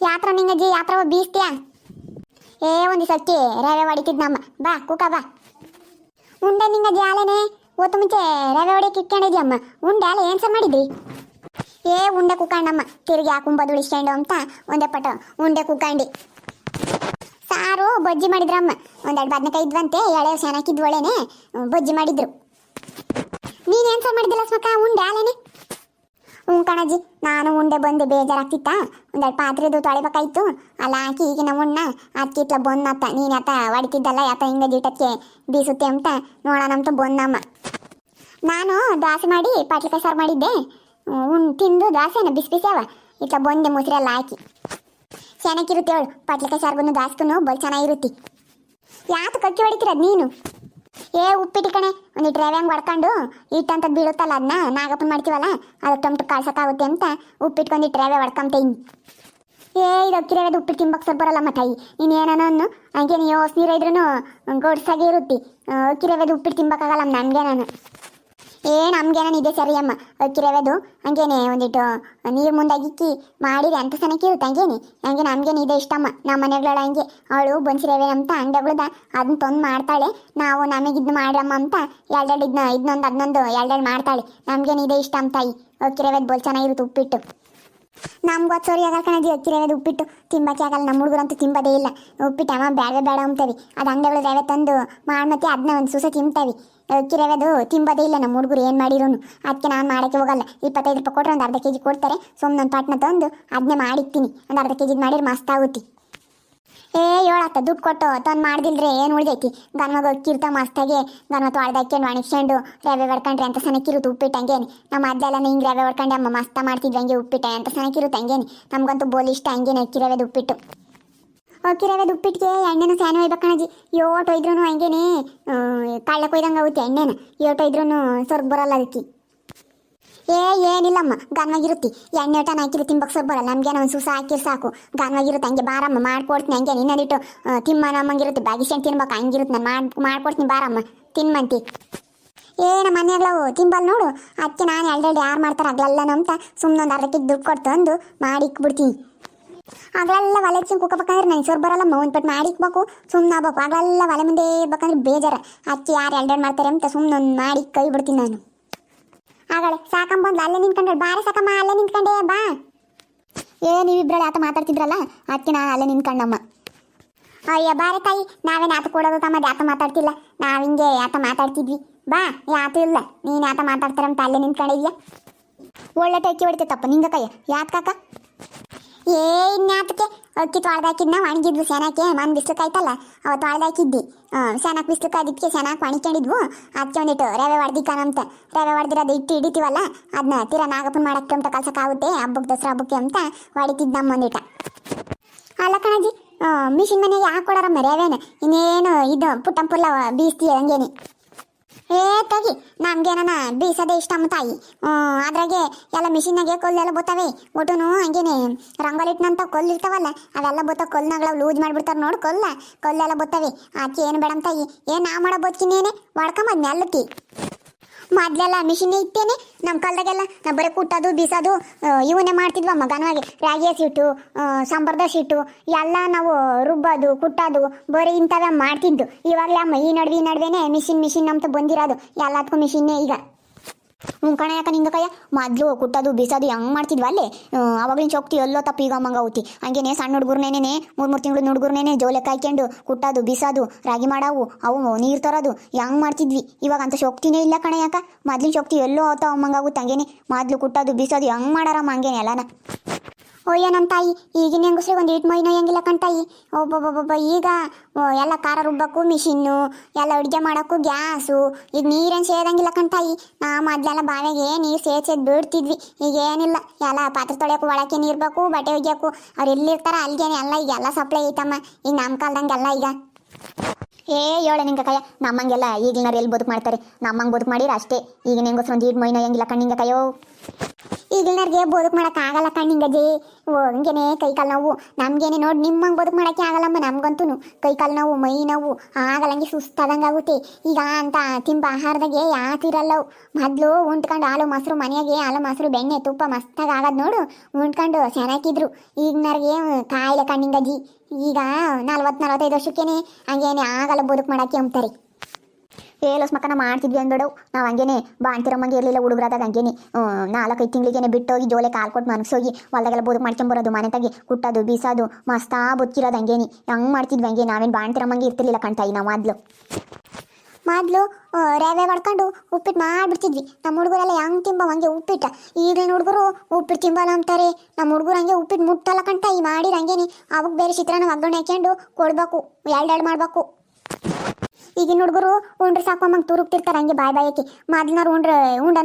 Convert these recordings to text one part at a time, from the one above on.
ಯಾತ್ರ ನಿಂಗಜ್ಜಿ ಯಾತ್ರವ ಬೀಸ್ತೀಯಾ? ಒಂದು ಸಕ್ಕಿ ರವೆ ಹೊಡಿತಿದ್ ನಮ್ಮ ಬಾ ಕುಕ ಬಾ. ಉಂಡೆ ನಿಂಗಜ್ಜಿ ಆಲೇನೆ ಓತು ಮುಂಚೆ ರವೆ ಹೊಡಿಯಕ್ಕೆ ಇಟ್ಕೊಂಡಿದ್ಯಮ್ಮ. ಉಂಡೆ ಆಲೆ ಏನ್ಸ ಮಾಡಿದ್ರಿ? ಉಂಡೆ ಕುಕ್ಕಂಡಮ್ಮ ತಿರುಗಿ ಹಾಕೊಂಬದು ಇಸ್ಕೊಂಡು ಅಂತ ಒಂದೇ ಪಟ ಉಂಡೆ ಕುಕ್ಕಂಡಿ. ಸಾರು ಬಜ್ಜಿ ಮಾಡಿದ್ರಮ್ಮ. ಒಂದೆರಡು ಬದನೆಕಾಯಿ ಇದ್ವಂತೆ ಎಳೆ ಚೆನ್ನಾಗಿದ್ದು ಒಳ್ಳೆನೆ ಬಜ್ಜಿ ಮಾಡಿದ್ರು. ನೀನೇನು ಸಾರು ಮಾಡಿದ್ದಿಲ್ಲ ಸ್ಮಕ? ಉಂಡೆ ಆಲೇನೆ? ಹ್ಞೂ ಕಣಜ್ಜಿ, ನಾನು ಉಂಡೆ ಬಂದು ಬೇಜಾರಾಗ್ತಿತ್ತ. ಒಂದೆರಡು ಪಾತ್ರೆದು ತೊಳಿಬೇಕಾಯ್ತು. ಅಲ್ಲ ಹಾಕಿ ಈಗಿನ ಉಣ್ಣ ಅದಕ್ಕೆ ಇಟ್ಲ ಬಂದತ್ತ. ನೀನು ಯಾತ ಹೊಡಿತಿದ್ದಲ್ಲ ಯಾತ ಹಿಂಗೆ ಜೀಟಕ್ಕೆ ಬೀಸುತ್ತೆ ಅಂತ ನೋಡೋಣ ಅಂತ ಬಂದಮ್ಮ. ನಾನು ದೋಸೆ ಮಾಡಿ ಪಾಟ್ಲಿಕಾಯಿ ಸಾರು ಮಾಡಿದ್ದೆ. ತಿಂದು ದೋಸೆನ ಬಿಸಿ ಬಿಸಿ ಅವ ಇಟ್ಲ ಬಂದೆ ಮೊಸರೆಲ್ಲ ಹಾಕಿ. ಚೆನ್ನಾಗಿರುತ್ತೆ ಅವಳು ಪಾಟ್ಲಿಕಾಯಿ ಸಾರ್ಗೂ ದೋಸ್ಗೂ ಬಲ್ ಚೆನ್ನಾಗಿರುತ್ತೆ. ಯಾತು ಕಕ್ಕಿ ಹೊಡಿತಿರೋದು ನೀನು? ಉಪ್ಪಿಟ್ಟು ಕಣೆ, ಒಂದಿಟ್ಟು ರವೆ ಹಂಗೆ ಹೊಡ್ಕೊಂಡು ಹಿಟ್ಟಂತ ಬೀಳುತ್ತಲ್ಲ ಅದನ್ನ ನಾಗಪ್ಪನ ಮಾಡ್ತೀವಲ್ಲ ಅದಕ್ಕೆ ಟೊಮ್ಟು ಕಳ್ಸೋಕ್ಕಾಗುತ್ತೆ ಅಂತ ಉಪ್ಪಿಟ್ಕೊಂದಿಟ್ಟು ರವೆ ಹೊಡ್ಕೊಂತೀನಿ. ಇದು ಅಕ್ಕಿ ರವೆದು ಉಪ್ಪಿಟ್ಟು ತಿಂಬಕ್ಕೆ ಸ್ವಲ್ಪ ಬರಲ್ಲ ಮತ್ತಾಯಿ. ಇನ್ನೇನೋ ಹಂಗೆ ನೀವು ನೀರು ಇದ್ರೂ ಗೊಡ್ಸಾಗೆ ಇರುತ್ತೆ. ಅಕ್ಕಿ ರವೆದು ಉಪ್ಪಿಟ್ಟು ತಿಂಬಕ್ಕಾಗಲ್ಲ ನನಗೆ. ನಮ್ಗೇನ ಇದೆ ಸರಿ ಅಮ್ಮ. ಅಕ್ಕಿ ರವೆದು ಹಂಗೇನೆ ಒಂದಿಟ್ಟು ನೀರು ಮುಂದಾಗಿಕ್ಕಿ ಮಾಡಿದೆ ಅಂತ ಸನಕ್ಕಿರುತ್ತೆ. ಹಂಗೆ ನಮ್ಗೇನು ಇದೆ ಇಷ್ಟಮ್ಮ. ನಮ್ಮ ಮನೆಗಳ ಹಂಗೆ ಅವಳು ಬನ್ಸಿ ರವೆ ಅಂತ ಅಂಗಡಿಗಳದ ಅದನ್ನ ತಂದು ಮಾಡ್ತಾಳೆ. ನಾವು ನಮಗಿದ್ನ ಮಾಡ್ರಮ್ಮ ಅಂತ ಎರಡೆರಡು ಇದನ್ನೊಂದು ಎರಡೆರಡು ಮಾಡ್ತಾಳೆ. ನಮ್ಗೇನು ಇದೆ ಇಷ್ಟ ಅಂತ ತಾಯಿ. ಅಕ್ಕಿ ರವೆದು ಬೋಲ್ ಚೆನ್ನಾಗಿರುತ್ತೆ ಉಪ್ಪಿಟ್ಟು. ನಮ್ಗೆ ಸೋರಿ ಆಗಲ್ಲ ಕಣಜಿ ಅಕ್ಕಿ ರವೆದು ಉಪ್ಪಿಟ್ಟು ತಿಂಬಕ್ಕೆ ಆಗಲ್ಲ. ನಮ್ಮ ಹುಡುಗರಂತೂ ತಿಂಬೋದೇ ಇಲ್ಲ ಉಪ್ಪಿಟ್ಟು. ಅಮ್ಮ ಬೇಡ ಅಂತೀವಿ. ಅದು ಅಂಗಡಿಗಳು ರವೆ ತಂದು ಮಾಡಿ ಮತ್ತೆ ಅದನ್ನ ಒಂದು ಸೂಸೆ ತಿಂತೀವಿ. ಅಕ್ಕಿ ರವೆದು ತಿಂಬೋದೇ ಇಲ್ಲ ನಮ್ಮ ಹುಡುಗರು ಏನು ಮಾಡಿರೋನು. ಅದಕ್ಕೆ ನಾನು ಮಾಡೋಕ್ಕೆ ಹೋಗಲ್ಲ. 25 ರೂಪಾಯಿ ಕೊಟ್ಟರೆ ಒಂದು ಅರ್ಧ ಕೆಜಿ ಕೊಡ್ತಾರೆ. ಸುಮ್ಮನೆ ಒಂದು ಪಾಟ್ನ ತಂದು ಅದನ್ನೇ ಮಾಡಿರ್ತೀನಿ. ಒಂದು ಅರ್ಧ ಕೆಜಿದು ಮಾಡಿದ್ರೆ ಮಸ್ತ್ ಆಗುತ್ತೆ. ಹೇಳತ್ತ ದುಡ್ಡು ಕೊಟ್ಟು ತಂದು ಮಾಡ್ದಿಲ್ರಿ ಏನು ಉಳಿದೈತಿ. ಗನ್ಮಗ ಅಕ್ಕಿರ್ತಾವ ಮಸ್ತಾಗೆ ಗನ್ಮ ತೊಳ್ದು ಹಾಕ್ಕೊಂಡು ಒಣಗಿಸ್ಕೊಂಡು ರವೆ ಹೊಡ್ಕೊಂಡ್ರೆ ಅಂತ ಸನಕ್ಕಿರುತ್ತೆ ಉಪ್ಪಿಟ್ಟು. ಹಂಗೇನೆ ನಮ್ಮ ಅದ್ದೆಲ್ಲ ಹಿಂಗೆ ರವೆ ಹೊಡ್ಕೊಂಡು ಅಮ್ಮ ಮಸ್ತ ಮಾಡ್ತಿದ್ವಿ ಹಂಗೆ ಉಪ್ಪಿಟ್ಟು ಅಂತ ಸನಕ್ಕಿರುತ್ತೆ. ಹಂಗೇನೆ ನಮಗಂತೂ ಬೋಲ್ ಇಷ್ಟ ಹಂಗೇನೆ ಅಕ್ಕಿ ರವೆದು ಉಪ್ಪಿಟ್ಟು. ಅಕ್ಕಿ ರವೆದು ಉಪ್ಪಿಟ್ಟಿಗೆ ಎಣ್ಣೆನ ಸ್ಯಾನು ಒಯ್ಬೇಕಣಜಿ. ಏಟು ಒಯ್ದ್ರೂ ಹಂಗೇನೆ ಕಳ್ಳ ಕೊಯ್ದಂಗೆ ಆಗುತ್ತೆ ಎಣ್ಣೆನ. ಏಟು ಒಯ್ದ್ರೂ ಸ್ವರ್ಗ ಬರಲ್ಲ ಅದಕ್ಕೆ. ಏನಿಲ್ಲಮ್ಮ ಗನ್ವಾಗಿರುತ್ತೆ. ಎಣ್ಣೆ ಟನ್ ಹಾಕಿರು ತಿಂಬಕ್ಕೆ ಸ್ವಲ್ಪ ಬರಲ್ಲ. ನಮ್ಗೇನೋ ಒಂದು ಸೂಸ ಹಾಕಿರು ಸಾಕು ಗನ್ವಾಗಿರುತ್ತೆ. ಹಂಗೆ ಬಾರಮ್ಮ ಮಾಡ್ಕೊಡ್ತೀನಿ. ಹಂಗೆ ಇನ್ನೊಂದಿಟ್ಟು ತಿಮ್ಮ ನಮ್ಮಂಗಿರುತ್ತೆ ಬಾಗಿಸ್ಕೊಂಡು ತಿನ್ಬೇಕು ಹಂಗಿರುತ್ತೆ. ನಾನು ಮಾಡ್ಕೊಡ್ತೀನಿ ಬಾರಮ್ಮ ತಿನ್ಮಂತಿ. ನಮ್ಮ ಮನೆಯಾಗ್ಲವು ತಿಂಬಲ್ ನೋಡು. ಅದಕ್ಕೆ ನಾನು ಎರಡೆರಡು ಯಾರು ಮಾಡ್ತಾರೆ ಅಗ್ಲೆಲ್ಲ ಅಂತ ಸುಮ್ಮನೆ ಒಂದು ಅರ್ಧ ಕೆಜಿ ದುಡ್ಡು ಕೊಟ್ಟು ತಂದು ಮಾಡಿ ಇಕ್ಬಿಡ್ತೀನಿ. ಆಗಲೆಲ್ಲ ಒಲೆ ಹಚ್ಚಿ ಕುಕ್ಕಬೇಕಂದ್ರೆ ನನಗೆ ಸೊರ್ ಬರಲ್ಲಮ್ಮ. ಒಂದು ಪಟ್ಟು ಮಾಡಿ ಇಕ್ಬೇಕು ಸುಮ್ಮನೆ ಆಗ್ಬೇಕು. ಆಗಲೆಲ್ಲ ಒಲೆ ಮುಂದೆ ಇರ್ಬೇಕಂದ್ರೆ ಬೇಜಾರ. ಅದಕ್ಕೆ ಯಾರು ಎರಡೆರಡು ಮಾಡ್ತಾರೆ ಅಂತ ಸುಮ್ಮನೆ ಒಂದು ಮಾಡಿ ಕೈ ಬಿಡ್ತೀನಿ ನಾನು. ಆಗಳೆ ಸಾಕಂಬಂದು ಅಲ್ಲೇ ನಿಂತ್ಕೊಂಡ್ರೆ ಬಾರಿ ಸಾಕಮ್ಮ ಅಲ್ಲೇ ನಿಂತ್ಕೊಂಡೆ ಬಾ. ನೀವಿಬ್ರಲ್ಲಿ ಆತ ಮಾತಾಡ್ತಿದ್ರಲ್ಲ ಅದಕ್ಕೆ ನಾನು ಅಲ್ಲೇ ನಿಂತ್ಕೊಂಡಮ್ಮ. ಅಯ್ಯ ಬಾರೆ ತಾಯಿ, ನಾವೇನು ಆತ ಕೊಡೋದು ತಮ್ಮದು ಆತ ಮಾತಾಡ್ತಿಲ್ಲ. ನಾವು ಹಿಂಗೆ ಆತ ಮಾತಾಡ್ತಿದ್ವಿ. ಬಾ ಯಾತು ಇಲ್ಲ ನೀನು ಆತ ಮಾತಾಡ್ತಾರಂತ ಅಲ್ಲೇ ನಿಂತ್ಕೊಂಡಿದ್ಯಾ. ಒಳ್ಳೆ ಟೈಕಿ ಹೊಡಿತೈತಪ್ಪ ನಿಂಗ ಕೈಯ ಯಾತ್ ಕಾಕ. ಇನ್ಯಾತಕ್ಕೆ ಅಕ್ಕಿ ತೊಳ್ದಾಕಿದ್ನ ಒಣಗಿದ್ವು ಸೆನಕ್ಕೆ. ಮನ್ ಬಿಸ್ಲಕ್ಕಾಯ್ತಲ್ಲ ಅವತ್ತು ತೊಳ್ದಾಕಿದ್ದಿ. ಸೆನಕ್ಕೆ ಬಿಸ್ಲಕ್ಕೆ ಅದಕ್ಕೆ ಸೆನಕ್ಕೆ ಒಣಕೊಂಡಿದ್ವು. ಅದಕ್ಕೆ ಒಂದಿಟ್ಟು ರವೆ ಹೊಡ್ದಿಕ್ಕನಂತ. ರವೆ ಹೊಡೆದಿರೋದು ಇಟ್ಟು ಹಿಡಿತೀವಲ್ಲ ಅದನ್ನ ತೀರಾ ನಾಗಪ್ಪನ ಮಾಡಕ್ಕೆ ಅಂತ ಕಲ್ಸಕ್ಕಾಗುತ್ತೆ ಹಬ್ಬಕ್ಕೆ ದಸರಾ ಹಬ್ಬಕ್ಕೆ ಅಂತ ಹೊಡಿತಿದ್ದು ನಮ್ಮ ಒಂದಿಟ. ಅಲ್ಲ ಕಣಜಿ ಮಿಷಿನ್ ಮನೆಗೆ ಹಾಕೊಡಾರಮ್ಮ ರವೆನ. ಇನ್ನೇನು ಇದು ಪುಟ್ಟಂಪುಲ್ಲ ಬೀಸ್ತೀಯ ಹಂಗೇನೆ. ತಗಿ ನಮ್ಗೇನ ಬೀಸೋದೇ ಇಷ್ಟ ಅಮ್ಮ ತಾಯಿ. ಅದ್ರಾಗೆ ಎಲ್ಲ ಮಿಷಿನ್ನಾಗೆ ಕೊಲ್ಲೆಲ್ಲ ಬತ್ತವೆ. ಒಟ್ಟುನು ಹಂಗೇನೆ ರಂಗೋಲಿಟ್ನಂತ ಕೊಲ್ಲಿರ್ತಾವಲ್ಲ ಅವೆಲ್ಲ ಬತ್ತ ಕೊಲ್ನಾಗಳ ಲೂಸ್ ಮಾಡಿಬಿಡ್ತಾರೆ ನೋಡು. ಕೊಲ್ಲೆಲ್ಲ ಬತ್ತವೆ. ಆಕೆ ಏನು ಬೇಡಮ್ ತಾಯಿ. ನಾವು ಮಾಡೋ ಬದುಕಿನೇನೆ ಹೊಡ್ಕೊಂಬದ್ ಮೆಲ್ಲಕ್ಕಿ. ಮೊದಲೆಲ್ಲ ಮಿಷಿನ್ನೇ ಇತ್ತೇನೆ ನಮ್ಮ ಕಾಲದಾಗೆಲ್ಲ. ನಾವು ಬರೀ ಕುಟ್ಟೋದು ಬೀಸೋದು ಇವನ್ನೇ ಮಾಡ್ತಿದ್ವಮ್ಮ. ಗನವಾಗಿ ರಾಗಿ ಹಸಿಟ್ಟು ಸಾಂಬಾರ್ದ ಹಸಿಟ್ಟು ಎಲ್ಲ ನಾವು ರುಬ್ಬೋದು ಕುಟ್ಟೋದು ಬರೀ ಇಂಥವೇ ಮಾಡ್ತಿದ್ದು. ಇವಾಗಲೇ ಅಮ್ಮ ಈ ನಡುವೆನೇ ಮಿಷಿನ್ ಅಂತ ಬಂದಿರೋದು. ಎಲ್ಲದಕ್ಕೂ ಮಿಷಿನ್ನೇ ಈಗ. ಕಣ ಯಾಕ ನಿಂಗ ಕೈಯ ಮೊದಲು ಕುಟ್ಟೋದು ಬೀಸೋದು ಹೆಂಗೆ ಮಾಡ್ತಿದ್ವ ಅಲ್ಲೇ. ಅವಾಗಲಿನ ಶಕ್ತಿ ಎಲ್ಲೋ ತಪ್ಪು ಈಗ ಅಮ್ಮಂಗ ಹೋಗ್ತಿ. ಹಂಗೇನೆ ಸಣ್ಣ ಹುಡುಗರ್ನೇನೆ 3 ತಿಂಗಳು ಹುಡುಗರ್ನೇನೆ ಜೋಲೆ ಕಾಯ್ಕೊಂಡು ಕುಟ್ಟೋದು ಬೀಸೋದು ರಾಗಿ ಮಾಡಾವು ಅವು ನೀರು ತರೋದು ಹೆಂಗೆ ಮಾಡ್ತಿದ್ವಿ. ಇವಾಗ ಅಂತ ಶಕ್ತಿನೇ ಇಲ್ಲ ಕಣ ಯಾಕ. ಮೊದ್ಲಿನ ಶಕ್ತಿ ಎಲ್ಲೋ ಹೋಗ್ತಾವ ಅಮ್ಮಂಗಾಗುತ್ತೆ. ಹಂಗೇನೆ ಮೊದಲು ಕುಟ್ಟೋದು ಬೀಸೋದು ಹೆಂಗೆ ಮಾಡಾರಮ್ಮ ಹಂಗೇನೆ ಎಲ್ಲನ. ಓಯ್ಯ ನಮ್ಮ ತಾಯಿ ಈಗಿನ ಹೆಂಗಸ್ರಿಗೆ ಒಂದು 8 ಮೈ ನೋಯಂಗಿಲ್ಲ ಕಣ್ತಾಯಿ. ಒಬ್ಬೊಬ್ಬೊಬ್ಬ ಈಗ ಎಲ್ಲ ಖಾರ ರುಬ್ಬಕ್ಕೂ ಮಿಷಿನ್ನು, ಎಲ್ಲ ಅಡುಗೆ ಮಾಡೋಕ್ಕೂ ಗ್ಯಾಸು. ಈಗ ನೀರೇನು ಸೇದಂಗಿಲ್ಲ ಕಣ್ತಾಯಿ. ಮೊದಲೆಲ್ಲ ಬಾವಿಗೆ ನೀರು ಸೇದ್ ಬಿಡ್ತಿದ್ವಿ. ಈಗ ಏನಿಲ್ಲ ಎಲ್ಲ ಪಾತ್ರೆ ತೊಳೆಯೋಕ್ಕೂ ಒಳಕ್ಕೆ ನೀರು ಬೇಕು, ಬಟ್ಟೆ ಒಗ್ಯೋಕ್ಕೂ ಅವ್ರು ಎಲ್ಲಿರ್ತಾರ ಅಲ್ಲಿಗೇನೆ ಎಲ್ಲ ಈಗ ಎಲ್ಲ ಸಪ್ಲೈ ಐತಮ್ಮ. ಈಗ ನಮ್ಮ ಕಾಲ್ದಂಗೆಲ್ಲ ಈಗ ಏ ಹೇಳ ನಿಂಗ ಕಯ್ಯ ನಮ್ಮಂಗೆಲ್ಲ ಈಗಿನಾರು ಎಲ್ಲಿ ಬದುಕು ಮಾಡ್ತಾರೆ ನಮ್ಮಂಗೆ ಬದುಕು ಮಾಡಿರ ಅಷ್ಟೇ ಈಗ ನಿಂಗೋಸ್ಕರ ಒಂದು ಈಡ್ ಮೈನ ಹೆಂಗಿಲ್ಲ ಕಣ್ಣಿಂಗ ಕಯ್ಯೋ ಈಗಿನವ್ರಿಗೆ ಬದುಕು ಮಾಡಕ್ಕೆ ಆಗಲ್ಲ ಕಣ್ಣಿಂಗಜಿ ಓ ಹಂಗೇನೆ ಕೈ ಕಾಲು ನೋವು ನಮ್ಗೇನೆ ನೋಡಿ ನಿಮ್ಮಂಗೆ ಬದುಕು ಮಾಡೋಕ್ಕೆ ಆಗಲ್ಲಮ್ಮ ನಮ್ಗಂತೂ ಕೈ ಕಾಲು ನೋವು ಮೈ ನೋವು ಆಗಲ್ಲ ಹಂಗೆ ಸುಸ್ತಾದಂಗೆ ಆಗುತ್ತೆ ಈಗ ಅಂತ ತಿಂಬ ಆಹಾರದಾಗೆ ಯಾತಿರಲ್ಲವು ಮೊದಲು ಉಂಟ್ಕೊಂಡು ಹಾಲು ಮೊಸರು ಮನೆಯಾಗೆ ಹಾಲು ಮೊಸರು ಬೆಣ್ಣೆ ತುಪ್ಪ ಮಸ್ತಾಗಿ ಆಗೋದು ನೋಡು ಉಂಟ್ಕೊಂಡು ಚೆನ್ನಾಗಿದ್ರು ಈಗಿನವ್ರಿಗೆ ಕಾಯಿಲೆ ಕಣ್ಣಿಂಗಜಿ ಈಗ 40-45 ವರ್ಷಕ್ಕೇನೆ ಹಂಗೇನೆ ಆಗಲ್ಲ ಬದುಕು ಮಾಡೋಕ್ಕೆ ಅಂತಾರೆ ಏಲೋಸ್ ಮಕ್ಕನ ಮಾಡ್ತಿದ್ವಿ ಅಂದ್ಬಿಡವು ನಾವು ಹಂಗೇನೆ ಬಾಣ್ತಿರಮ್ಮಂಗೆ ಇರಲಿಲ್ಲ ಹುಡುಗರಾದಾಗ ಹಂಗೇನೆ 4-5 ತಿಂಗಳಿಗೇನೆ ಬಿಟ್ಟೋಗಿ ಜೋಲೆ ಕಾಲು ಕೊಟ್ಟು ಮನಸ್ಸೋಗಿ ಹೊಲದಾಗೆಲ್ಲ ಬದುಕು ಮಾಡ್ಕೊಂಬರೋದು ಮನೆತಾಗಿ ಕುಟ್ಟೋದು ಬೀಸೋದು ಮಸ್ತಾ ಬದುಕಿರೋದು ಹಂಗೇನಿ ಹಂಗೆ ಮಾಡ್ತಿದ್ವಿ ಹಂಗೆ ನಾವೇನು ಬಾಣ್ತಿರಮ್ಮಂಗೆ ಇರ್ತಿರ್ಲಿಲ್ಲ ಕಣ್ತಾಯಿ ನಾವು ಮೊದಲು ರವೆ ಹೊಡ್ಕೊಂಡು ಉಪ್ಪಿಟ್ಟು ಮಾಡಿಬಿಡ್ತಿದ್ವಿ ನಮ್ಮ ಹುಡುಗರೆಲ್ಲ ಹೆಂಗೆ ತಿಂಬ ಹಂಗೆ ಉಪ್ಪಿಟ್ಟು ಈಗಿನ ಹುಡುಗರು ಉಪ್ಪಿಟ್ಟು ತಿಂಬಲ್ಲ ಅಂತಾರೆ ನಮ್ಮ ಹುಡುಗರು ಹಂಗೆ ಉಪ್ಪಿಟ್ಟು ಮುಟ್ಟಲ್ಲ ಕಣ್ತಾಯಿ ಮಾಡಿರ ಹಂಗೇನಿ ಅವಾಗ ಬೇರೆ ಚಿತ್ರಾನ್ನ ಒಗ್ಗರಣೆ ಹಾಕ್ಕೊಂಡು ಕೊಡಬೇಕು ಎರಡು ಮಾಡಬೇಕು ಈಗಿನ ಹುಡುಗರು ಉಂಡ್ರೆ ಸಾಕೊಂಬಂಗೆ ತುರುಕ್ತಿರ್ತಾರೆ ಹಂಗೆ ಬಾಯಕ್ಕೆ ಮೊದ್ಲಿನವ್ರು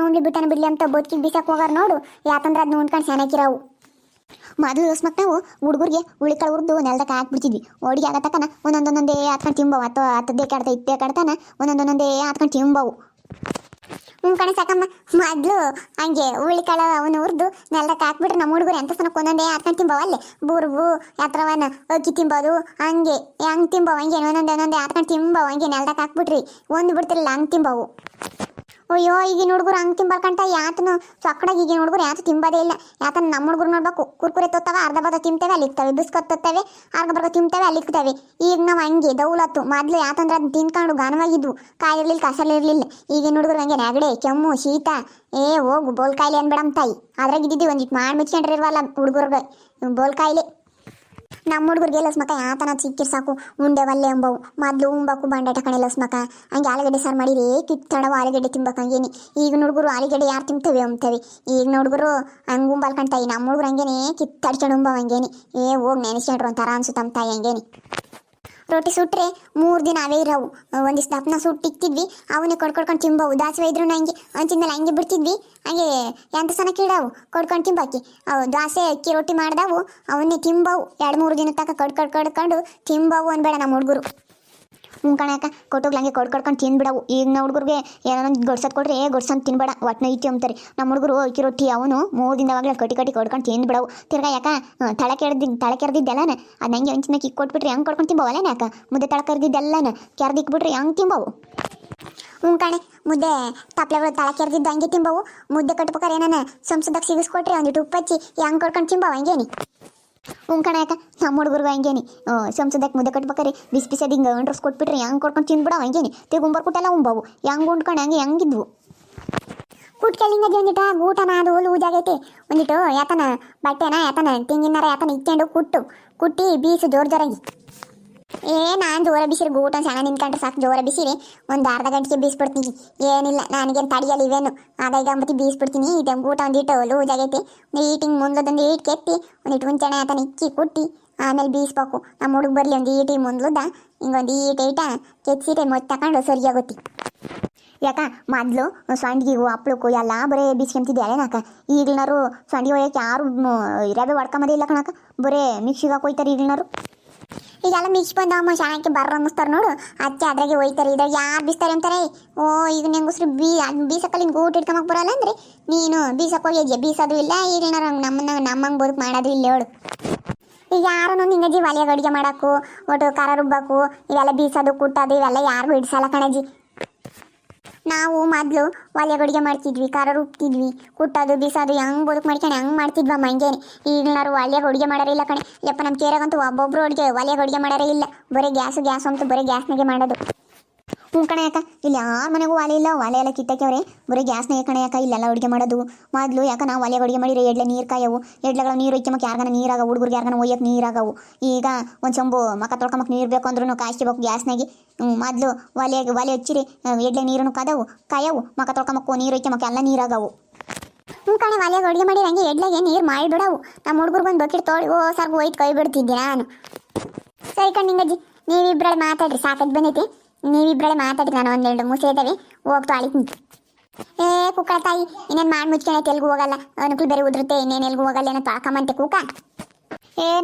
ಉಂಡ್ಲಿ ಬಿಟ್ಟನ ಬಿಡ್ಲಿ ಅಂತ ಬದುಕಿಗೆ ಬೀಸಕ್ಕೆ ಹೋಗಾರ ನೋಡು ಯಾಕಂದ್ರೆ ಅದನ್ನ ಉಂಡ್ಕೊಂಡು ಚೆನ್ನಾಗಿರಾವು ಮೊದಲು ಮಕ್ಕ ನಾವು ಹುಡುಗರಿಗೆ ಹುಳಿಕಾಳು ಹುರಿದು ನೆಲದಾಗ ಹಾಕ್ಬಿಡ್ತಿದ್ವಿ ಅಡುಗೆ ಆಗತಕ್ಕನ ಒಂದೊಂದೊಂದೇ ಹಾತ್ಕೊಂಡು ತಿಂಬವು ಅಥವಾ ಹತ್ತದೇ ಕಾಡ್ತಾ ಇತ್ತೇ ಕಾಡ್ತಾನ ಒಂದೊಂದೊಂದೇ ಹಾತ್ಕೊಂಡು ತಿಂಬವು ಕಣೆ ಸಾಕಮ್ಮ ಮೊದಲು ಹಂಗೆ ಹುಳಿಕಾಳು ಅವನು ಹುರಿದು ನೆಲದಾಗ ಹಾಕ್ಬಿಟ್ರೆ ನಮ್ಮ ಹುಡುಗರು ಎಂತ ಸನಕ್ಕೆ ಒಂದೊಂದೇ ಹಾತ್ಕೊಂಡು ತಿಂಬವು ಅಲ್ಲೇ ಬುರ್ಬು ಯಾತ್ರವನ್ನ ಅಕ್ಕಿ ತಿಂಬೋದು ಹಂಗೆ ಹೆಂಗೆ ತಿಂಬವು ಹಂಗೆ ಒಂದೊಂದೇ ಹಾತ್ಕೊಂಡು ತಿಂಬವು ಹಂಗೆ ನೆಲದಾಗ ಹಾಕ್ಬಿಟ್ರಿ ಒಂದು ಬಿಡ್ತಿರಲಿಲ್ಲ ಹಂಗೆ ತಿಂಬವು ಅಯ್ಯೋ ಈಗಿನ ಹುಡುಗರು ಹಂಗೆ ತಿಂಬಾರ್ಕಂಟ ಯಾತನು ಸೊಕ್ಕಡಾಗಿ ಈಗಿನ ಹುಡುಗರು ಯಾತು ತಿಂಬೋದೇ ಇಲ್ಲ ಯಾಕಂದ್ರೆ ನಮ್ಮ ಹುಡುಗರು ನೋಡ್ಬೇಕು ಕುರ್ಕುರೆ ತೊತ್ತವೆ ಅರ್ಧ ಬರ್ಧ ತಿಂತೇವೆ ಅಲ್ಲಿಕ್ತವೆ ಬಿಸ್ಕತ್ ತೊತ್ತವೆ ಅರ್ಧ ಬರ್ಧ ತಿಂತೇವೆ ಅಲ್ಲಿಕ್ತವೆ ಈಗ ನಾವು ಹಂಗೆ ದೌಲತ್ತು ಮೊದಲು ಯಾಕಂದ್ರೆ ಅದನ್ನ ತಿನ್ಕೊಂಡು ಘನವಾಗಿದ್ವು ಕಾಯಿ ಇರಲಿಲ್ಲ ಕಸಲಿರಲಿಲ್ಲ ಈಗಿನ ಹುಡುಗರು ಹಂಗೆ ನೆಗಡೆ ಕೆಮ್ಮು ಶೀತ ಹೋಗು ಬೋಲ್ ಕಾಯಿಲೆ ಅನ್ಬೇಡಮ್ ತಾಯಿ ಅದ್ರಾಗ ಇದ್ದಿದ್ದು ಒಂದಿಟ್ಟು ಮಾಡಿ ಮುಚ್ಕೊಂಡ್ರೆ ಇರವಲ್ಲ ಹುಡುಗರ್ಗೆ ಬೋಲ್ ಕಾಯಿಲೆ ನಮ್ಮ ಹುಡುಗರಿಗೆ ಲಸ್ಮಕ ಯಾತನ ಸಿಕ್ಕಿರ್ ಸಾಕು ಉಂಡೆ ಒಲ್ಲೆ ಅಂಬವು ಮೊದಲು ಉಂಬಕು ಬಂಡಾಟ ಕಣೆ ಲಸ್ಮಕ ಹಂಗೆ ಆಲೂಗಡ್ಡೆ ಸಾರು ಮಾಡಿರಿ ಕಿತ್ತಡವು ಆಲೂಗಡ್ಡೆ ತಿನ್ಬೇಕು ಹಂಗೇನಿ ಈಗಿನ ಹುಡುಗರು ಆಲೂಗಡ್ಡೆ ಯಾರು ತಿಂತವೆ ಅಂಬ್ತವೆ ಈಗಿನ ಹುಡುಗರು ಹಂಗೆ ಉಂಬಲ್ಕಂತಾಯಿ ನಮ್ಮ ಹುಡುಗರು ಹಂಗೇನೆ ಕಿತ್ತಡ್ಕೊಂಡು ಉಂಬವು ಹಂಗೇನಿ ಹೋಗಿ ನೆನೆಸ್ಕೊಂಡ್ರು ಒಂಥರ ಅನ್ಸುತ್ತಮ್ಮ ತಾಯಿ ಹಂಗೇನಿ ರೊಟ್ಟಿ ಸುಟ್ಟರೆ 3 ದಿನ ಅವೇ ಇರೋವು ಒಂದಿಷ್ಟು ದಪ್ಪನ ಸುಟ್ಟಿಕ್ತಿದ್ವಿ ಅವನ್ನೇ ಕೊಡ್ಕೊಂಡು ತಿಂಬವು ದಾಸವೆ ಇದ್ರು ಹಂಗೆ ಅಂಚಿದ್ಮೇಲೆ ಹಂಗೆ ಬಿಡ್ತಿದ್ವಿ ಹಂಗೆ ಎಂತ ಸನ ಕೀಡವು ಕೊಡ್ಕೊಂಡು ತಿಂಬಾಕಿ ಅವು ದೋಸೆ ಅಕ್ಕಿ ರೊಟ್ಟಿ ಮಾಡ್ದವು ಅವನ್ನೇ ತಿಂಬವು 2-3 ದಿನ ತನಕ ಕೊಡ್ಕೊಂಡು ತಿಂಬವು ಅನ್ಬೇಡ ನಮ್ಮ ಹುಡುಗರು ಕಣಕ ಕೊಟ್ಟೋಗ್ಲಿ ಹಂಗೆ ಕೊಡ್ಕೊಂಡು ತಿಂದ್ಬಿಡವು ಈಗಿನ ಹುಡುಗರಿಗೆ ಏನೋ ಗೊಡ್ಸೋದು ಕೊಡ್ರಿ ಗೊಡ್ಸಂತ ತಿನ್ಬೇಡ ಒಟ್ಟನ ಇಟ್ಟಿ ಅಂತಾರೆ ನಮ್ಮ ಹುಡುಗರು ಅಕ್ಕಿ ರೊಟ್ಟಿ ಅವನು 3 ದಿನವಾಗಲೇ ಕಟ್ಟಿ ಕೊಡ್ಕೊಂಡು ತಿಂದ್ಬಿಡವು ತಿರ್ಗಾ ಯಾಕ ತಳೆ ಕೆರೆದಿದ್ದೆಲ್ಲನ ಅದು ಹಂಗೆ ಹಂಚಿನ ಕಿಕ್ ಕೊಟ್ಬಿಟ್ರಿ ಹಂಗೆ ಕೊಡ್ಕೊಂಡು ತಿಂಬವಲ್ಲ ಯಾಕ ಮುದ್ದೆ ತಳ ಕರೆದಿದ್ದೆಲ್ಲನ ಕೆರೆದಿಕ್ಬಿಟ್ರಿ ಹಂಗೆ ತಿಂಬವು ಕಣೆ ಮುದ್ದೆ ತಪ್ಪಲೆಗಳು ತಳ ಕೆರೆದಿದ್ದು ಹಂಗೆ ತಿಂಬವು ಮುದ್ದೆ ಕಟ್ಬೇಕಾರೆ ಏನಾನ ಸಂಸದಾಗ ಸಿಗಿಸ್ಕೊಟ್ರಿ ಒಂದಿಟ್ಟು ಉಪ್ಪಚ್ಚಿ ಹಂಗೆ ಕೊಡ್ಕೊಂಡು ತಿಂಬವು ಹಂಗೇನಿ ಕಣ ಯಾಕ ನಮ್ಮ ಹುಡುಗರು ಹಂಗೇನಿ ಸಂಸದಕ್ಕೆ ಮುದ್ದೆ ಕಟ್ಬೇಕಾರೆ ಬಿಸಿ ಹಿಂಗೆ ಅಂಡ್ರಸ್ ಕೊಟ್ಬಿಟ್ರಿ ಹೆಂಗೆ ಕೊಡ್ಕೊಂಡು ತಿಂದ್ಬಿಡವ ಹಂಗೇನಿ ತಿರ್ಗುಂಬರ್ ಕುಟ್ಟೆಲ್ಲ ಉಂಬವು ಹೆಂಗೆ ಉಂಡ್ಕೊಂಡು ಹೆಂಗಿದ್ವು ಕುಟ್ಕಲಿಂಗದಿ ಒಂದಿಟ ಊಟನ ಅದು ಲೂಜಾಗೈತೆ ಒಂದಿಟ್ಟು ಯಾತನ ಬಟ್ಟೆನ ಯಾತನ ತೆಂಗಿನಾರ ಯಾತನ ಇಟ್ಕೊಂಡು ಕುಟ್ಟಿ ಬೀಸು ಜೋರಾಗಿ ನಾನು ಜೋರ ಬಿಸಿರಿ ಊಟ ಚೆನ್ನಾಗಿ ನಿಂತ್ಕೊಂಡ್ರೆ ಸಾಕು ಜೋರ ಬಿಸಿರಿ ಒಂದು ಅರ್ಧ ಗಂಟೆಗೆ ಬೀಸ್ಬಿಡ್ತೀನಿ ಏನಿಲ್ಲ ನನಗೇನು ತಡಿಯಲ್ಲ ಇವೇನು ಆದಾಗ ಅಂಬತ್ತಿ ಬೀಸ್ಬಿಡ್ತೀನಿ ಈ ಊಟ ಒಂದಿಟ್ಟು ಲೂಜಾಗೈತೆ ಈಟಿಂಗ್ ಮುಂದೊಂದು ಈಟ್ ಕೆತ್ತಿ ಒಂದಿಟ್ಟು ಮುಂಚೆನೆ ಆತನ ಇಕ್ಕಿ ಕುಟ್ಟಿ ಆಮೇಲೆ ಬೀಸ್ಬೇಕು ನಮ್ಮ ಹುಡುಗ ಬರಲಿ ಒಂದು ಈಟಿ ಮುಂದ್ಲುದ್ದ ಹಿಂಗೊಂದು ಈಟ ಕೆತ್ಸಿಟೆ ಮೊತ್ತ ತಗೊಂಡು ಸರಿಯಾಗುತ್ತೆ ಯಾಕ ಮೊದಲು ಸಂಡಿಗೆಗೂ ಹಪ್ಳಕ್ಕೂ ಎಲ್ಲ ಬರೀ ಬೀಸ್ಕೊಂತಿದ್ದೆ ಅಲ್ಲೇನಾಕ ಈಗಿನರು ಸಂಡಿಗೆ ಹೋಯಕ್ಕೆ ಯಾರು ರವೆ ಹೊಡ್ಕೊಂಬದೇ ಇಲ್ಲ ಕಣಕ ಬರೀ ಮಿಕ್ಸಿಗೆ ಹಾಕೋಯ್ತಾರೆ ಈಗಿನರು ಈಗೆಲ್ಲ ಮಿಕ್ಸ್ ಬಂದಮ್ಮ ಶಾಣಕ್ಕೆ ಬರ್ರ ಅನ್ನಿಸ್ತಾರೆ ನೋಡು ಅಚ್ಚೆ ಅದ್ರಾಗೆ ಹೋಯ್ತಾರೆ ಇದ್ರಾಗ ಯಾರು ಬೀಸ್ತಾರೆ ಅಂತಾರೆ ಓ ಈಗ ಹೆಂಗಸ್ರು ಬೀಸಕ್ಕಲ್ಲಿಂದ ಊಟ ಇಟ್ಕೊಂಬಕ್ಕೆ ಬರೋಲ್ಲ ಅಂದರೆ ನೀನು ಬೀಸಕ್ಕೆ ಹೋಗಿದ್ಯಾ ಬೀಸೋದು ಇಲ್ಲ ಈಗ ನಮ್ಮಂಗೆ ಬದುಕು ಮಾಡೋದು ಇಲ್ಲ ಹೇಳು ಈಗ ಯಾರು ಹಿಂಗಜ್ಜಿ ಒಲೆಯಾಗ ಅಡುಗೆ ಮಾಡೋಕ್ಕೂ ಒಟ್ಟು ಖಾರ ರುಬ್ಬಾಕು ಇವೆಲ್ಲ ಬೀಸೋದು ಕುಟ್ಟೋದು ಇವೆಲ್ಲ ಯಾರಿಗೂ ಹಿಡ್ಸಲ್ಲ ಕಣಜ್ಜಿ ನಾವು ಮೊದಲು ಒಲೆಯಾಗ ಅಡುಗೆ ಮಾಡ್ತಿದ್ವಿ ಖಾರ ರುಬ್ತಿದ್ವಿ ಕುಟ್ಟೋದು ಬೀಸೋದು ಹೆಂಗೆ ಬದುಕು ಮಾಡ್ಕೊಂಡು ಹೆಂಗೆ ಮಾಡ್ತಿದ್ವಮ್ಮ ಹಂಗೇನೆ ಈಗಿನಾರು ಒಲೆಯಾಗ ಅಡುಗೆ ಮಾಡೋರೇ ಇಲ್ಲ ಕಣೆ ಯಪ್ಪ ನಮ್ಮ ಕೇರಾಗಂತೂ ಒಬ್ಬೊಬ್ರು ಒಲೆಯಾಗ ಅಡುಗೆ ಮಾಡೋರೇ ಇಲ್ಲ ಬರೀ ಗ್ಯಾಸ್ ಅಂತೂ ಬರೀ ಗ್ಯಾಸ್ನಾಗೆ ಮಾಡೋದು ಕಣೆ ಯಾಕ ಇಲ್ಲಿ ಯಾರ ಮನೆಗೂ ಒಲೆ ಇಲ್ಲ ಒಲೆ ಎಲ್ಲ ಕಿತ್ತಕ್ಯವ್ರೆ ಬರೀ ಗ್ಯಾಸ್ನಾಗೆ ಕಣೆ ಯಾಕ ಇಲ್ಲೆಲ್ಲ ಅಡುಗೆ ಮಾಡೋದು ಮೊದಲು ಯಾಕೆ ನಾವು ಒಲೆಯಾಗ ಅಡುಗೆ ಮಾಡಿದ್ರೆ ಎಡ್ಲೆ ನೀರು ಕಾಯವು ಎಡ್ಲೆಗಳ ನೀರು ಒಯ್ಕೊಂಬಕ್ಕೆ ಯಾರ್ಗಾನ ನೀರಾಗವು ಹುಡುಗರಿಗೆ ಯಾರ್ಗಾನ ಒಯ್ಯಕ್ಕೆ ನೀರಾಗವು ಈಗ ಒಂದು ಚಂಬು ಮಕ್ಕ ತೊಳ್ಕೊಂಬಕ್ಕೆ ನೀರು ಬೇಕು ಅಂದ್ರೂ ಕಾಯಿಸ್ಬೇಕು ಗ್ಯಾಸ್ನಾಗೆ ಮೊದಲು ಒಲೆ ಹಚ್ಚಿರಿ ಎಡ್ಲೆ ನೀರನ್ನು ಕಾಯವು ಮಕ್ಕ ತೊಳ್ಕೊಂಬಕ್ಕು ನೀರು ಒಯ್ಕೊಂಬಕ್ಕೆ ಎಲ್ಲ ನೀರಾಗವು ಕಣೆ ಒಲೆಯಾಗ ಅಡುಗೆ ಮಾಡಿ ಹಂಗೆ ಎಡ್ಲೆಗೆ ನೀರು ಮಾಡಿಬಿಡವು ನಮ್ಮ ಹುಡುಗರು ಬಂದು ಬಕೆಟ್ ತೊಳಿ ಸರ್ಗು ಒಯ್ದು ಕೈ ಬಿಡ್ತಿದ್ದೆ ನಾನು ಸರಿ ಕಣ್ಣಿಂಗಜ್ಜಿ ನೀವಿಬ್ಬರೇ ಮಾತಾಡ್ರಿ ಸಾಕದ್ದು ಬಂದೈತಿ ನೀವಿಬ್ಬರೇ ಮಾತಾಡಿ ನಾನು ಒಂದೆರಡು ಮುಸೆ ಇದ್ದಾವೆ ಹೋಗ್ತು ಅಳಿತು ಕುಕ್ಕ ತಾಯಿ ಇನ್ನೇನು ಮಾಡಿ ಮುಚ್ಕೊಂಡೆ ಎಲ್ಗೂ ಹೋಗಲ್ಲ ಅನುಕೂಲ ಬೇರೆ ಉದುರುತ್ತೆ ಇನ್ನೇನು ಎಲ್ಗೂ ಹೋಗಲ್ಲ ಏನೋ ತೊಳ್ಕೊಂಬಂತೆ ಕೂಕ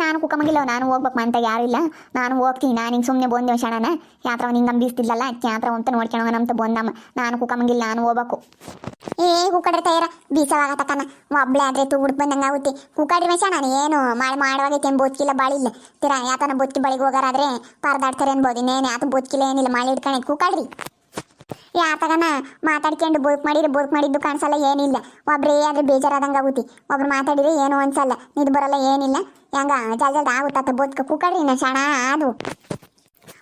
ನಾನು ಕುಕ್ಕಮಗಿಲ್ಲ, ನಾನು ಹೋಗ್ಬೇಕು ಅಂತ ಯಾರು ಇಲ್ಲ, ನಾನು ಹೋಗ್ತೀನಿ. ನಾನು ಹಿಂಗೆ ಸುಮ್ಮನೆ ಬಂದೆ ಶಣನ ಯಾತ್ರ ಒಂದು ಹಿಂಗೆ ಬೀಸ್ತಿದ್ಲಲ್ಲ ಯಾತ್ರ ಅಂತ ನೋಡ್ಕೊಳೋಣ ಅಂತ ಬಂದಮ್ಮ. ನಾನು ಕುಕ್ಕಮಗಿಲ್ಲ, ನಾನು ಹೋಗ್ಬೇಕು. ಕುಕ್ಕಡ್ರೆ ತಯಾರ ಬೀಸವಾಗ ತಕ್ಕನ ಒಬ್ಳೆ ಆದ್ರೆ ತೂಗುಡ್ ಬಂದಂಗೆ ಆಗುತ್ತೆ. ಕುಕ್ಕಡ್ರಿ ಮನುಷ್ಯ ನಾನು ಏನು ಮಾಡುವಾಗೈತೆ ಏನು ಬದುಕಿಲ್ಲ ಬಾಳಿಲ್ಲ ತೀರಾ ಯಾತನ ಬದುಕಿ ಬಳಿಗೆ ಹೋಗಾರಾದ್ರೆ ಪರದಾಡ್ತಾರೆ ಅನ್ಬೋದು. ಇನ್ನೇನು ಯಾತ ಬದುಕಿಲ್ಲ ಏನಿಲ್ಲ ಮಾಡಿ ಇಟ್ಕೊಂಡೈತೆ ಕುಕ್ಕಡ್ರಿ. ಯಾತಗನ ಮಾತಾಡ್ಕೊಂಡು ಬದುಕು ಮಾಡಿದ್ದು ಕಾಣಿಸಲ್ಲ ಏನಿಲ್ಲ. ಒಬ್ರೇ ಆದ್ರೆ ಬೇಜಾರಾದಂಗೆ ಆಗುತ್ತೆ. ಒಬ್ರು ಮಾತಾಡಿದ್ರೆ ಏನು ಅನ್ಸಲ್ಲ, ನಿದ್ದು ಬರಲ್ಲ ಏನಿಲ್ಲ. ಹೆಂಗ ಜಲ್ದ ಆಗುತ್ತ ಬದುಕ ಕುಕ್ಕಡ್ರಿ ನಾ ಶಣ ಅದು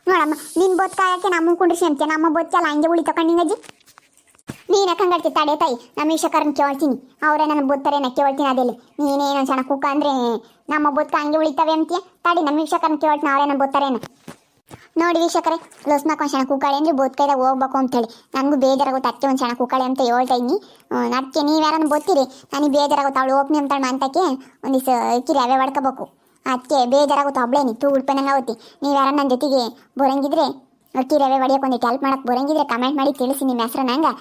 ನೋಡಮ್ಮ. ನಿನ್ನ ಬದುಕಾಯಕ್ಕೆ ನಮ್ಮ ಕುಂಡ್ರಿಸಿ ಅಂತೆ, ನಮ್ಮ ಬದುಕಲ್ಲ ಹಂಗೆ ಉಳಿ ತಗೊಂಡಿಂಗಜ್ಜಿ. ನೀನು ಯಾಕಂಗಡ್ತಿ ತಡೆ ತಾಯಿ, ನಮ್ಮ ವೀಕ್ಷಕರನ್ನ ಕೇಳ್ತೀನಿ, ಅವರೇ ನನ್ನ ಬದುಕ್ತಾರೆ ನಾ ಕೇಳ್ತೀನಿ. ಅದೆಲ್ಲಿ ನೀನೇನು ಸಣ್ಣ ಕುಕ್ಕ ಅಂದರೆ ನಮ್ಮ ಬದುಕ ಹಂಗೆ ಉಳಿತಾವೆ ಅಂತೀಯ. ತಡಿ ನಮ್ಮ ವೀಕ್ಷಕರನ್ನ ಕೇಳ್ತೀನಿ, ಅವರೇ ನನ್ನ ಬದುಕ್ತಾರೇನು ನೋಡಿ. ವೀಕ್ಷಕರೇ ಲೋಸ್ನಾಕ ಒಂದು ಸಣ್ಣ ಕುಕ್ಕಳೆ ಅಂದರೆ ಬದುಕೈದಾಗ ಹೋಗ್ಬೇಕು ಅಂತೇಳಿ ನನಗೂ ಬೇಜಾರಾಗುತ್ತೆ. ಅದಕ್ಕೆ ಒಂದು ಸಣ್ಣ ಕುಕ್ಕಳೆ ಅಂತ ಹೇಳ್ತಾ ಇದ್ದೀನಿ. ಅದಕ್ಕೆ ನೀವು ಯಾರನ್ನು ಬದುಕಿರಿ ನನಗೆ ಬೇಜಾರಾಗುತ್ತೆ. ಅವಳು ಓಪನಿ ಅಂತಾಳೆ ಮಂತಕ್ಕೆ ಒಂದಿವ್ಸ ಇಕ್ಕಿರಿ ಅವೇ ಹೊಡ್ಕೋಬೇಕು. ಅದಕ್ಕೆ ಬೇಜಾರಾಗುತ್ತೆ. ಒಬ್ಳೇನಿ ತೂ ಉಳ್ಪನಂಗೆ ಆಗುತ್ತೆ. ನೀವು ಯಾರನ್ನ ನನ್ನ ಜೊತೆಗೆ ಬರೋಂಗಿದ್ರೆ ಅಕ್ಕಿ ರವೆ ಹೊಡಿಯೋಕೆ ಒಂದು ಹೆಲ್ಪ್ ಮಾಡೋಕ್ಕೆ ಬರೋಂಗಿದ್ರೆ ಕಮೆಂಟ್ ಮಾಡಿ ತಿಳಿಸಿ ನಿಮ್ಮ ಹೆಸರು ನಂಗೆ.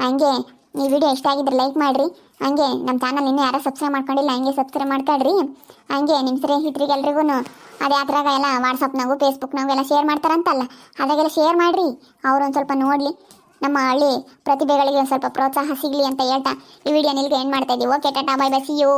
ಹಂಗೆ ಈ ವಿಡಿಯೋ ಇಷ್ಟ ಆಗಿದ್ರೆ ಲೈಕ್ ಮಾಡಿರಿ. ಹಂಗೆ ನಮ್ಮ ಚಾನಲ್ ಇನ್ನೂ ಯಾರೋ ಸಬ್ಸ್ಕ್ರೈಬ್ ಮಾಡ್ಕೊಂಡಿಲ್ಲ ಹಂಗೆ ಸಬ್ಸ್ಕ್ರೈಬ್ ಮಾಡ್ಕೊಳ್ರಿ. ಹಂಗೆ ನಿಮ್ಮ ಸ್ನೇಹಿತರಿಗೆ ಎಲ್ರಿಗೂ ಅದು ಯಾತ್ರಾಗ ಎಲ್ಲ ವಾಟ್ಸಪ್ನಾಗೂ ಫೇಸ್ಬುಕ್ನಾಗೂ ಎಲ್ಲ ಶೇರ್ ಮಾಡ್ತಾರಂತಲ್ಲ ಅದಾಗೆಲ್ಲ ಶೇರ್ ಮಾಡಿರಿ. ಅವ್ರು ಒಂದು ಸ್ವಲ್ಪ ನೋಡಲಿ, ನಮ್ಮ ಹಳ್ಳಿ ಪ್ರತಿಭೆಗಳಿಗೆ ಒಂದು ಸ್ವಲ್ಪ ಪ್ರೋತ್ಸಾಹ ಸಿಗಲಿ ಅಂತ ಹೇಳ್ತಾ ಈ ವಿಡಿಯೋ ನಿಲ್ಗೆ ಎಂಡ್ ಮಾಡ್ತಾ ಇದ್ದೀವಿ. Okay tata bye bye, see you.